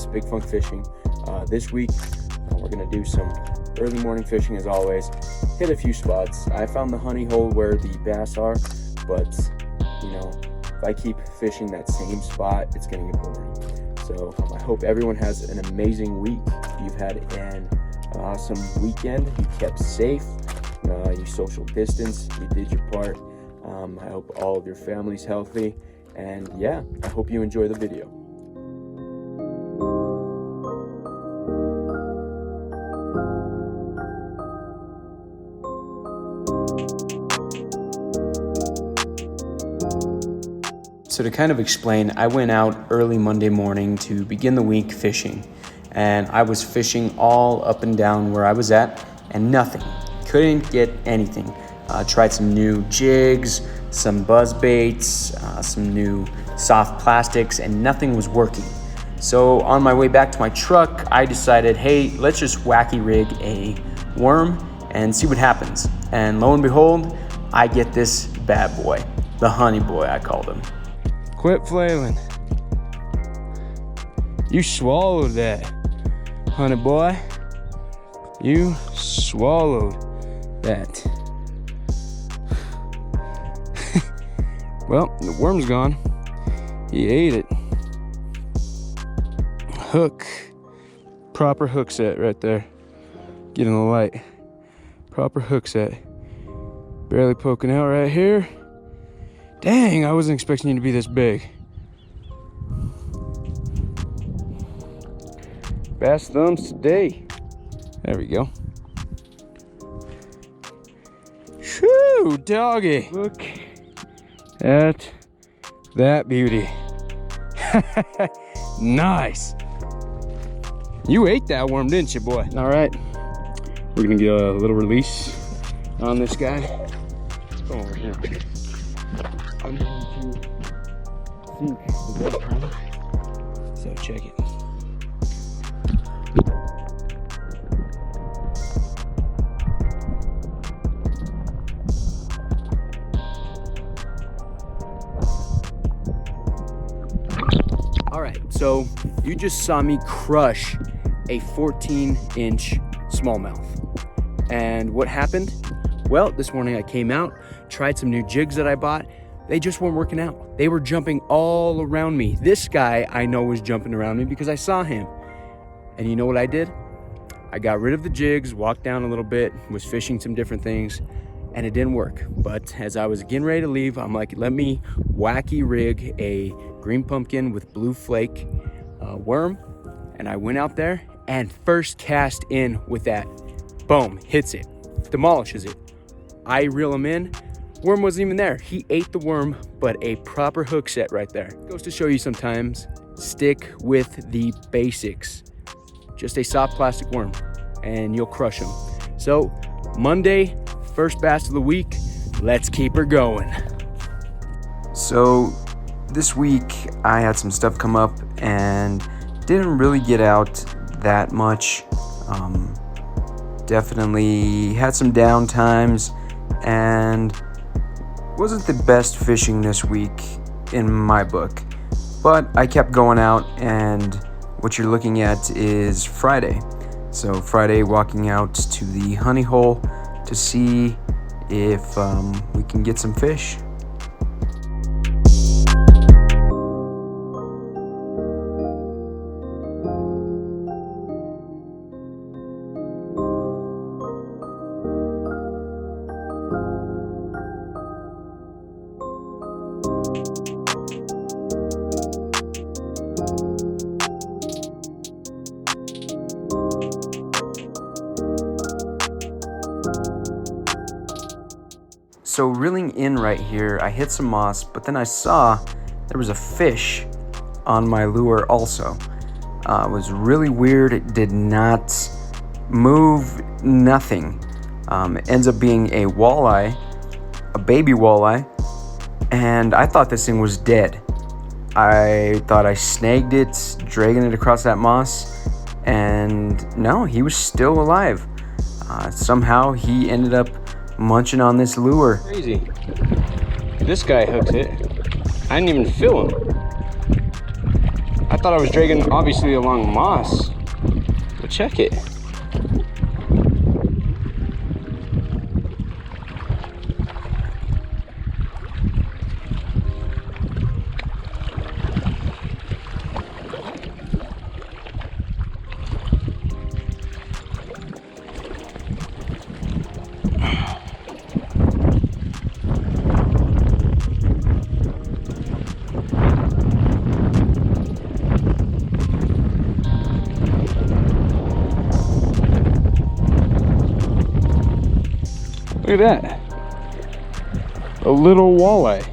guys, Big Funk Fishing. This week we're gonna do some early morning fishing as always. Hit a few spots. I found the honey hole where the bass are, but you know, if I keep fishing that same spot, it's gonna get boring. So I hope everyone has an amazing week. You've had an awesome weekend. You kept safe. You social distance. You did your part. I hope all of your family's healthy. And yeah, I hope you enjoy the video. So to kind of explain, I went out early Monday morning to begin the week fishing, and I was fishing all up and down where I was at and nothing. Couldn't get anything. Tried some new jigs, some buzz baits, some new soft plastics, and nothing was working. So on my way back to my truck, I decided, hey, let's just wacky rig a worm and see what happens. And lo and behold, I get this bad boy, the honey boy I called him. Quit flailing. You swallowed that, honey boy. You swallowed that. Well, the worm's gone. He ate it. Hook. Proper hook set right there. Getting the light. Proper hook set. Barely poking out right here. Dang, I wasn't expecting you to be this big. Bass thumbs today. There we go. Shoo, doggy. Look at that beauty. Nice. You ate that worm, didn't you, boy? All right, we're gonna get a little release on this guy. Come over here. I'm going to sink the red pond. So check it. All right, so you just saw me crush a 14-inch smallmouth. And what happened? Well, this morning I came out, tried some new jigs that I bought. They just weren't working out. They were jumping all around me. This guy I know was jumping around me because I saw him. And you know what I did? I got rid of the jigs, walked down a little bit, was fishing some different things, and it didn't work. But as I was getting ready to leave, I'm like, let me wacky rig a green pumpkin with blue flake worm. And I went out there and first cast in with that. Boom, hits it, demolishes it. I reel him in. Worm wasn't even there. He ate the worm, but a proper hook set right there. Goes to show you sometimes, stick with the basics. Just a soft plastic worm and you'll crush them. So Monday, first bass of the week, let's keep her going. So this week I had some stuff come up and didn't really get out that much. Definitely had some down times and wasn't the best fishing this week in my book, but I kept going out, and what you're looking at is Friday. So Friday, walking out to the honey hole to see if we can get some fish. So reeling in right here, I hit some moss, but then I saw there was a fish on my lure also. It was really weird. It did not move, nothing. It ends up being a walleye, a baby walleye, and I thought this thing was dead. I thought I snagged it, dragging it across that moss, and no, he was still alive. Somehow he ended up munching on this lure. Crazy. This guy hooks it. I didn't even feel him. I thought I was dragging obviously along moss, but check it. Look at that. A little walleye.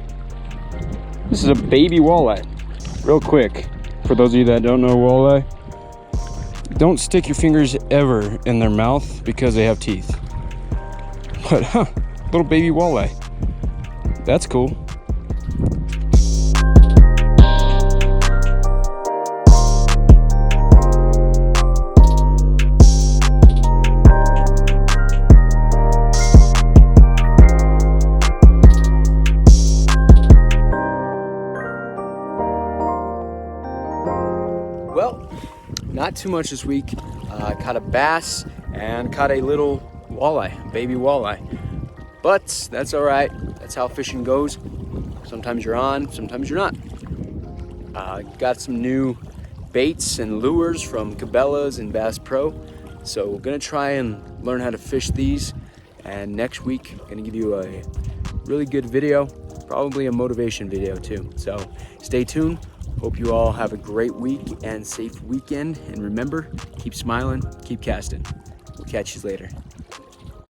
This is a baby walleye. Real quick, for those of you that don't know walleye, don't stick your fingers ever in their mouth because they have teeth. But little baby walleye. That's cool. Well, not too much this week. Caught a bass and caught a little walleye, baby walleye. But that's all right. That's how fishing goes. Sometimes you're on, sometimes you're not. Got some new baits and lures from Cabela's and Bass Pro. So we're gonna try and learn how to fish these. And next week, I'm gonna give you a really good video, probably a motivation video too. So stay tuned. Hope you all have a great week and safe weekend. And remember, keep smiling, keep casting. We'll catch you later.